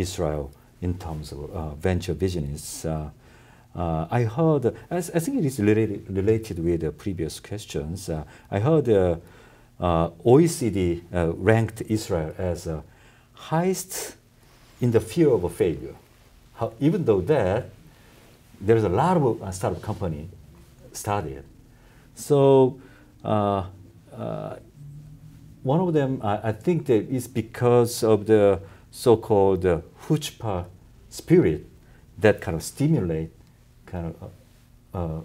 Israel in terms of venture business. I heard, I think it is related with the previous questions. I heard OECD ranked Israel as highest in the fear of failure. Even though that, there's a lot of startup company started. So one of them, I think that is because of the so-called chutzpah spirit that kind of stimulate kind of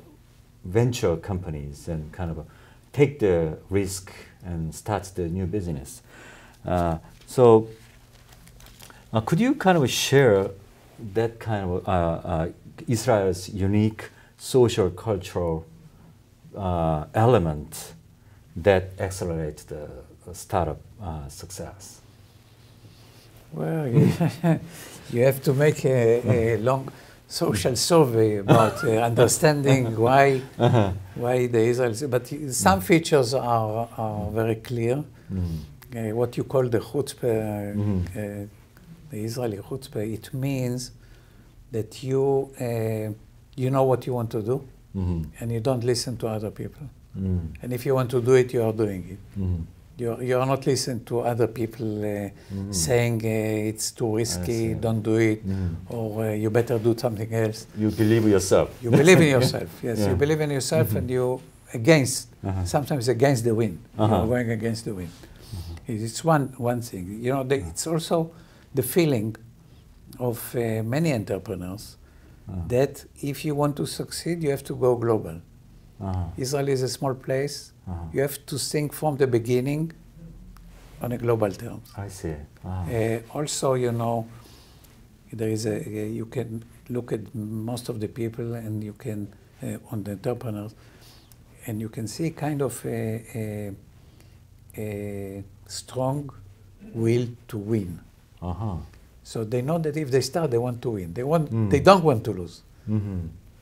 venture companies and kind of take the risk and start the new business. So could you kind of share that kind of Israel's unique social cultural element that accelerates the startup success? Well, you have to make a long social survey about understanding why the Israelis. But some features are very clear. What you call the chutzpah, the Israeli chutzpah, it means that you know what you want to do, and you don't listen to other people. And if you want to do it, you are doing it. You are not listening to other people saying it's too risky, don't do it, or you better do something else. You believe in yourself. You believe in yourself, yes. You believe in yourself, and you sometimes against the wind. You're going against the wind. It's one thing. You know, it's also the feeling of many entrepreneurs that if you want to succeed, you have to go global. Israel is a small place. You have to think from the beginning on a global terms. I see. Also, you know, there is you can look at most of the people, and you can on the entrepreneurs, and you can see kind of a strong will to win. So they know that if they start, they want to win. They don't want to lose,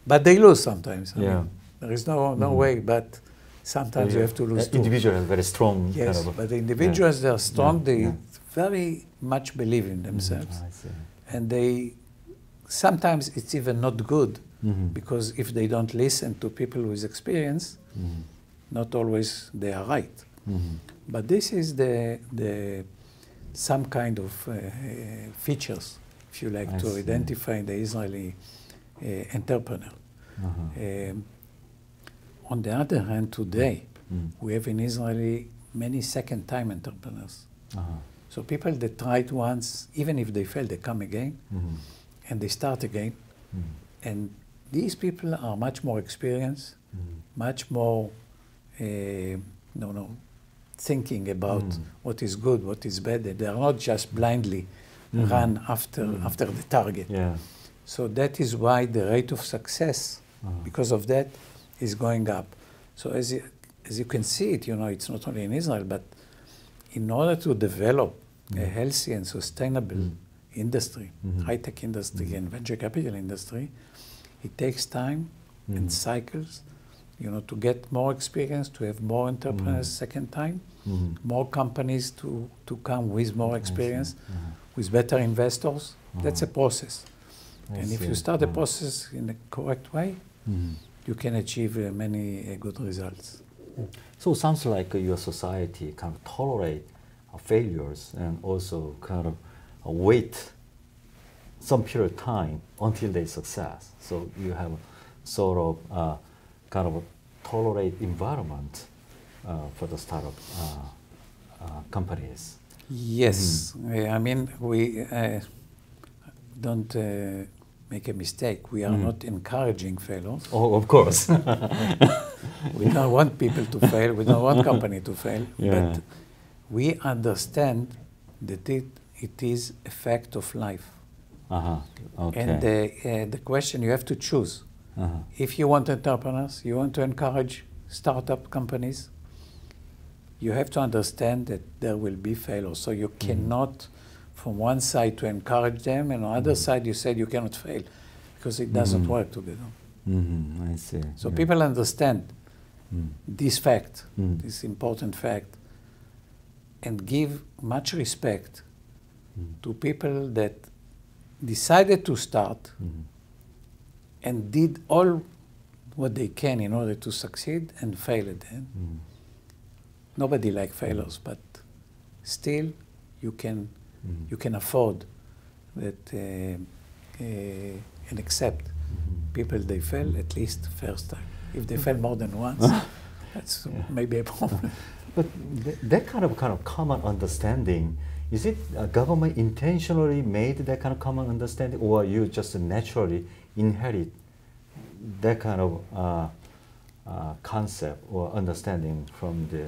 but they lose sometimes. I mean, there is no way, but sometimes you have to lose too. Individuals are very strong. Yes, kind of but the individuals, they are strong. They very much believe in themselves. I see. And they, sometimes it's even not good, because if they don't listen to people with experience, not always they are right. But this is some kind of features, if you like, to identify the Israeli entrepreneur. On the other hand, today, we have in Israel many second-time entrepreneurs. So people that tried once, even if they fail, they come again, and they start again. And these people are much more experienced, much more thinking about what is good, what is bad. They are not just blindly run after the target. So that is why the rate of success, because of that, is going up. So as you can see it, you know, it's not only in Israel, but in order to develop a healthy and sustainable industry, high-tech industry and venture capital industry, it takes time and cycles, you know, to get more experience, to have more entrepreneurs second time, more companies to come with more experience, with better investors. That's a process. And if you start the process in the correct way, you can achieve many good results. So it sounds like your society kind of tolerate failures and also kind of wait some period of time until they success. So you have sort of kind of a tolerate environment for the startup companies. Yes, I mean, we don't make a mistake. We are not encouraging failures. Oh, of course. We don't want people to fail. We don't want company to fail. But we understand that it is a fact of life. Okay. And the question, you have to choose. If you want entrepreneurs, you want to encourage startup companies, you have to understand that there will be failures. So you cannot, from one side, to encourage them, and on the other side, you said you cannot fail, because it doesn't work together. I see. So people understand this fact, this important fact, and give much respect to people that decided to start and did all what they can in order to succeed and failed then. Nobody likes failures, but still you can afford that and accept people they fail at least first time. If they fail more than once, that's maybe a problem. But that kind of common understanding, is it government intentionally made that kind of common understanding, or you just naturally inherit that kind of concept or understanding from the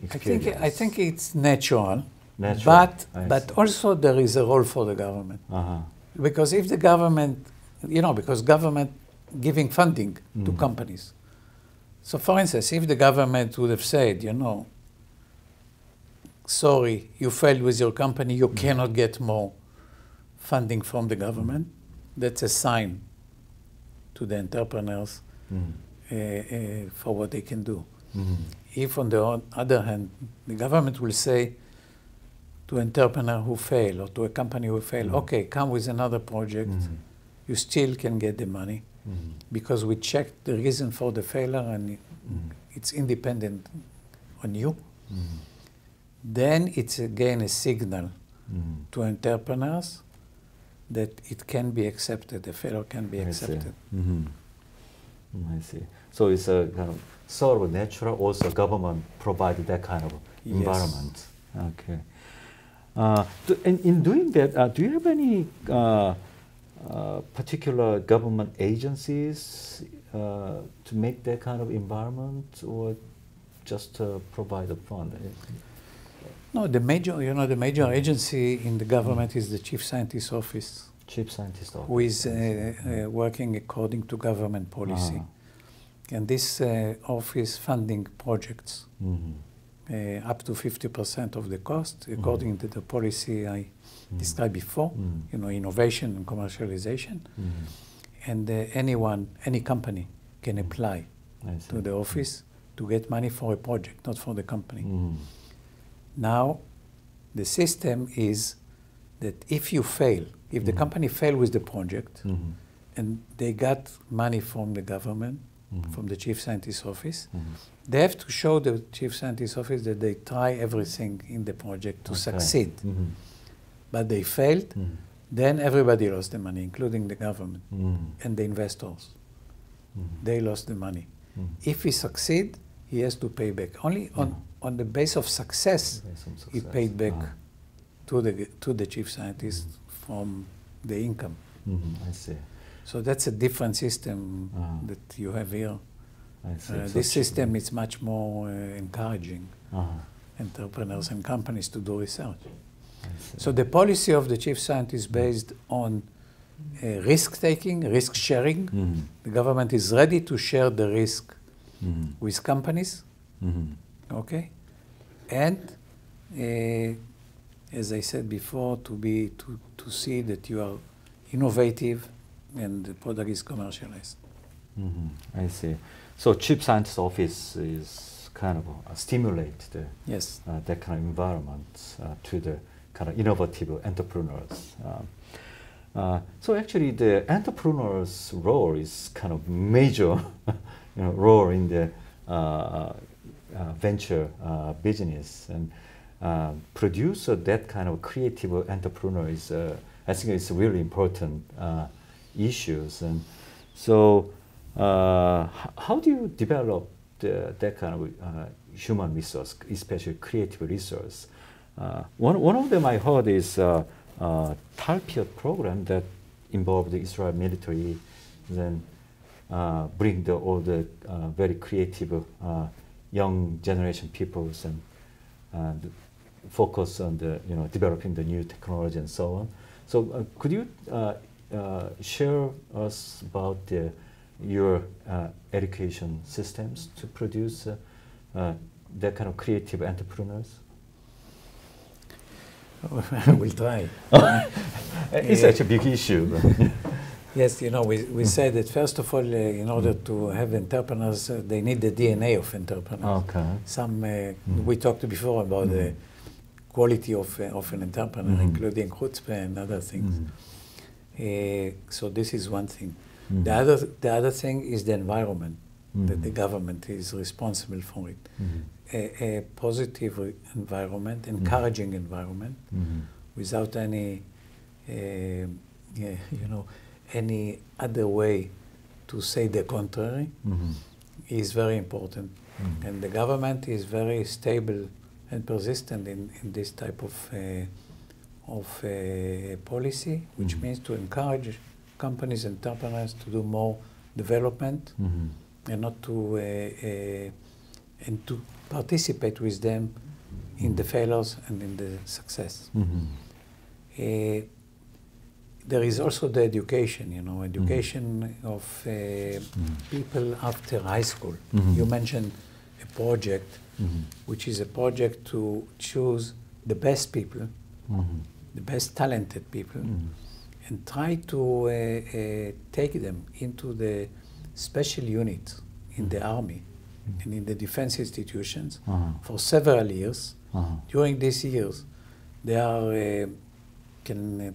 experience? I think it's natural. But also there is a role for the government. Because if the government, because government giving funding to companies. So for instance, if the government would have said, sorry, you failed with your company, you cannot get more funding from the government, that's a sign to the entrepreneurs for what they can do. If on the other hand, the government will say to an entrepreneur who fail or to a company who fail, okay, come with another project, you still can get the money because we checked the reason for the failure and it's independent on you. Then it's again a signal to entrepreneurs that it can be accepted, the failure can be accepted. I see. So it's a kind of sort of natural, also government provided that kind of environment. Okay. In doing that, do you have any particular government agencies to make that kind of environment, or just provide a fund? No, the major agency in the government is the Chief Scientist Office. Chief Scientist Office. Who is working according to government policy. And this office funding projects up to 50% of the cost, according to the policy I described before, innovation and commercialization. And any company can apply to the office to get money for a project, not for the company. Now, the system is that if you fail, if the company fail with the project, and they got money from the government, from the Chief Scientist Office, they have to show the Chief Scientist Office that they try everything in the project to succeed. But they failed, then everybody lost the money, including the government and the investors. They lost the money. If he succeed, he has to pay back. Only on the base of success, he paid back to the Chief Scientist from the income. I see. So that's a different system that you have here. I see. This system is much more encouraging entrepreneurs and companies to do research. So the policy of the Chief Scientist is based on risk-taking, risk-sharing. The government is ready to share the risk with companies, okay? And as I said before, to see that you are innovative and the product is commercialized. I see. So Chief Scientist Office is kind of stimulate that kind of environment to the kind of innovative entrepreneurs. So actually the entrepreneur's role is kind of major role in the venture business, and produce that kind of creative entrepreneur is, I think it's really important issues. And so how do you develop that kind of human resource, especially creative resource? One of them I heard is Talpiot program that involved the Israel military, then bring all the very creative young generation peoples and focus on the developing the new technology and so on. So could you share us about your education systems to produce that kind of creative entrepreneurs? I will try. It's such a big issue. Yes, we said that first of all, in order to have entrepreneurs, they need the DNA of entrepreneurs. Okay. We talked before about the quality of an entrepreneur, including chutzpah and other things. So this is one thing. The other thing is the environment, that the government is responsible for it. A positive environment, encouraging environment, without any, any other way to say the contrary, is very important. And the government is very stable and persistent in this type of policy, which means to encourage companies and entrepreneurs to do more development and not to and to participate with them in the failures and in the success. There is also the education, education of people after high school. You mentioned a project, which is a project to choose the best people, the best talented people, and try to take them into the special units in the army and in the defense institutions for several years. During these years, they are, can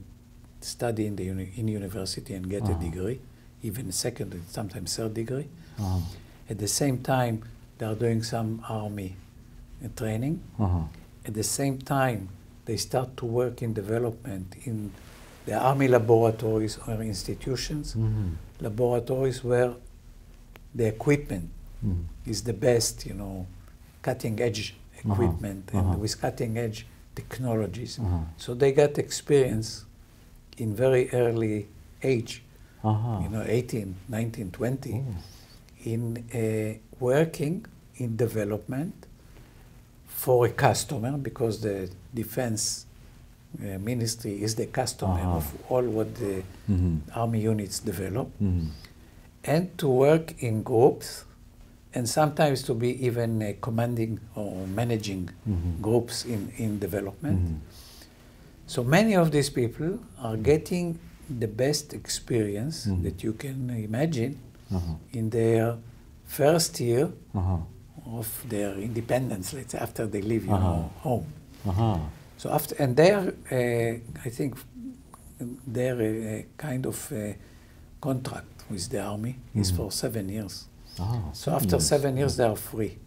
study in the university and get a degree, even a second and sometimes third degree. At the same time, they are doing some army training. At the same time, they start to work in development in the army laboratories or institutions, laboratories where the equipment is the best, cutting edge equipment and with cutting edge technologies. So they got experience in very early age, 18, 19, 20, in working in development for a customer, because the defense ministry is the customer of all what the army units develop, and to work in groups, and sometimes to be even commanding or managing groups in development. So many of these people are getting the best experience that you can imagine in their first year of their independence, let's say, after they leave home. So after, and there, I think their kind of contract with the army is for 7 years. So after 7 years, they are free.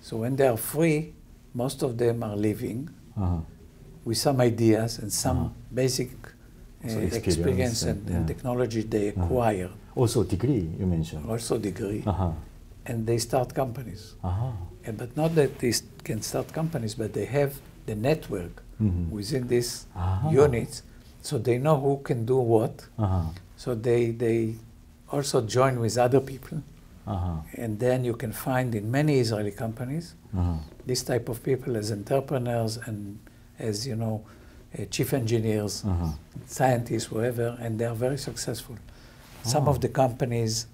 So when they are free, most of them are leaving with some ideas and some basic experience and technology they acquire. Also degree, you mentioned. Also degree. And they start companies. But not that they can start companies, but they have the network within these units, so they know who can do what. So they also join with other people. And then you can find in many Israeli companies this type of people as entrepreneurs and as, chief engineers, scientists, whatever, and they are very successful. Some of the companies,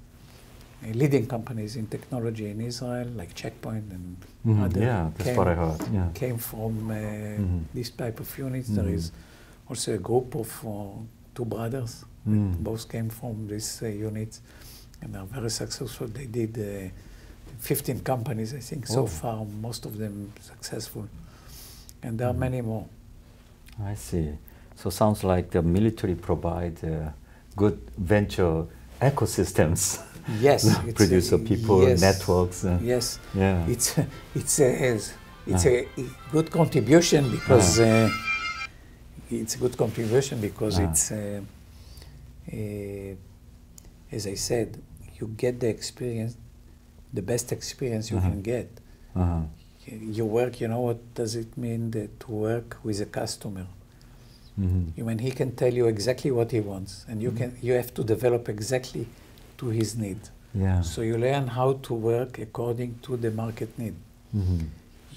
leading companies in technology in Israel, like Checkpoint and other, that's what I heard. Came from this type of units. There is also a group of 2 brothers that both came from these units and are very successful. They did 15 companies, I think, so far, most of them successful. And there are many more. I see. So sounds like the military provide good venture ecosystems. Yes, produce people, networks. Yes, it's a good contribution because it's as I said, you get the experience, the best experience you can get. You work, what does it mean to work with a customer? When he can tell you exactly what he wants, and you have to develop exactly to his need. So you learn how to work according to the market need.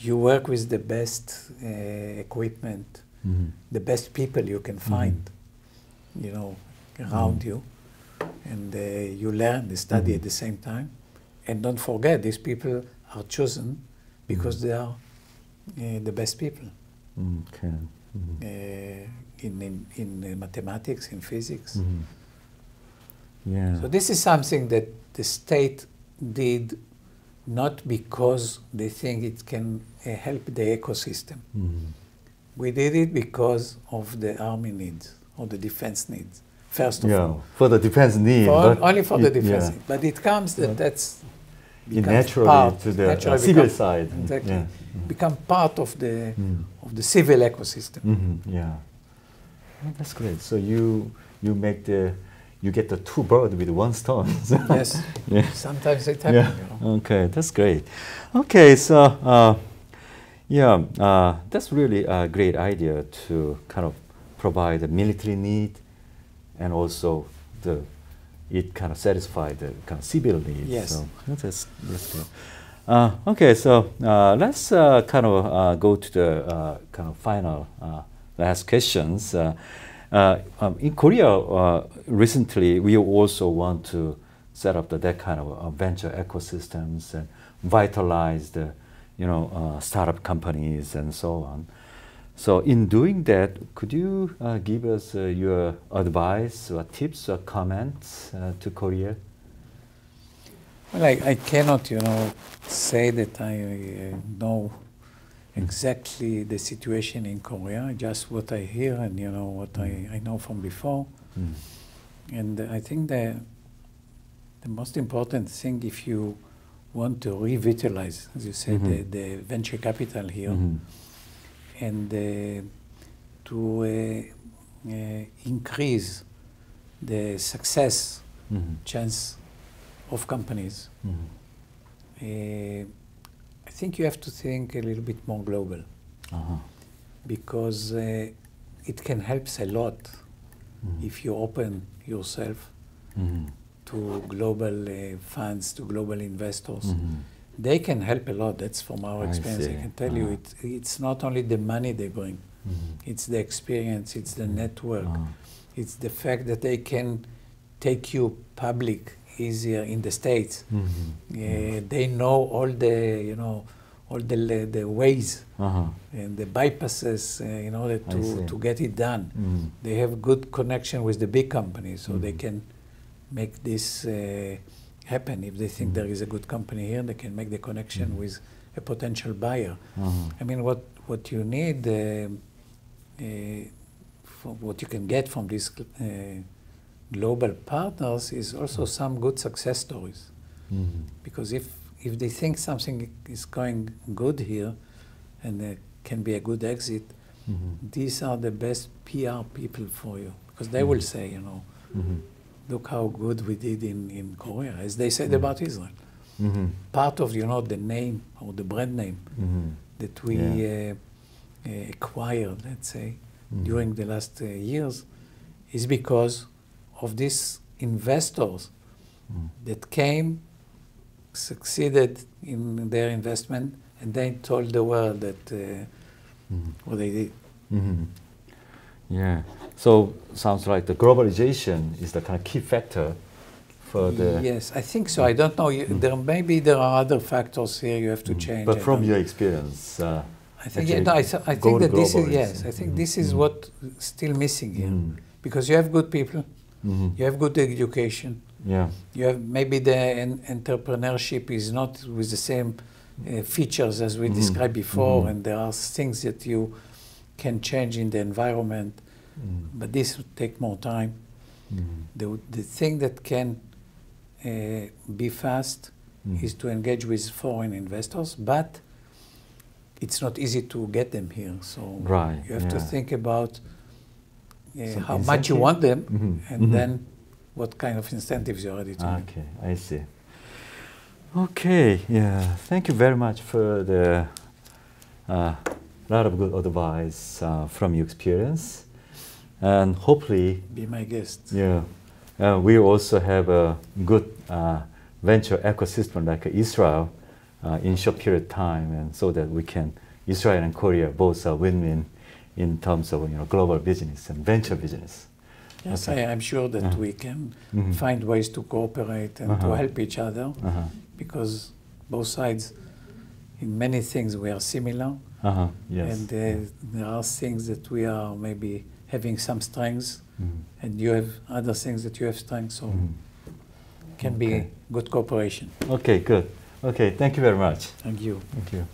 You work with the best equipment, the best people you can find, around you, and you learn, you study at the same time. And don't forget, these people are chosen because they are the best people. In mathematics, in physics. So this is something that the state did not because they think it can help the ecosystem. We did it because of the army needs, or the defense needs. First of all, for the defense need, only for the defense need. But it comes that that's naturally part, to the civil side. Exactly, become part of the civil ecosystem. Yeah, well, that's great. So you get the two birds with one stone. Yes, sometimes it happens. Yeah. You know? Okay, that's great. Okay, so that's really a great idea to kind of provide a military need, and also it kind of satisfy the kind of civil needs. Yes. So that's good. Okay, so let's kind of go to the kind of final last questions. In Korea, recently, we also want to set up that kind of venture ecosystems and vitalize the, startup companies and so on. So in doing that, could you give us your advice or tips or comments to Korea? Well, I cannot, say that I know exactly the situation in Korea, just what I hear and what I know from before. And I think the most important thing, if you want to revitalize, as you said, the venture capital here, and to increase the success chance of companies, I think you have to think a little bit more global, because it can help a lot if you open yourself to global funds, to global investors. They can help a lot. That's from our experience. I can tell you, it's not only the money they bring, it's the experience, it's the network, it's the fact that they can take you public easier in the States. They know all the, all the ways and the bypasses in order to get it done. They have good connection with the big companies, so they can make this happen. If they think there is a good company here, they can make the connection with a potential buyer. I mean, what you need, what you can get from these global partners is also some good success stories. Because if they think something is going good here and can be a good exit, these are the best PR people for you. Because they will say, look how good we did in Korea, as they said about Israel. Part of, the name or the brand name that we acquired, let's say, during the last years is because of these investors that came, succeeded in their investment, and they told the world that what they did. Yeah. So sounds like the globalization is the kind of key factor for the. Yes, I think so. I don't know. There are other factors here you have to change. But from your experience, I think I think that this is I think this is what still missing here, because you have good people, you have good education. You have maybe the entrepreneurship is not with the same features as we described before, and there are things that you can change in the environment, but this would take more time. The thing that can be fast is to engage with foreign investors, but it's not easy to get them here. So you have to think about how much you want them, and then what kind of incentives you're ready to Okay, I see. Okay, yeah. Thank you very much for the lot of good advice from your experience, and hopefully be my guest. Yeah, we also have a good venture ecosystem like Israel in short period of time, and so that we can Israel and Korea both are win-win in terms of global business and venture business. Yes, I'm sure that we can find ways to cooperate and to help each other, because both sides, in many things, we are similar. Yes. And there are things that we are maybe having some strengths, and you have other things that you have strengths, so can be good cooperation. Okay, good. Okay, thank you very much. Thank you. Thank you.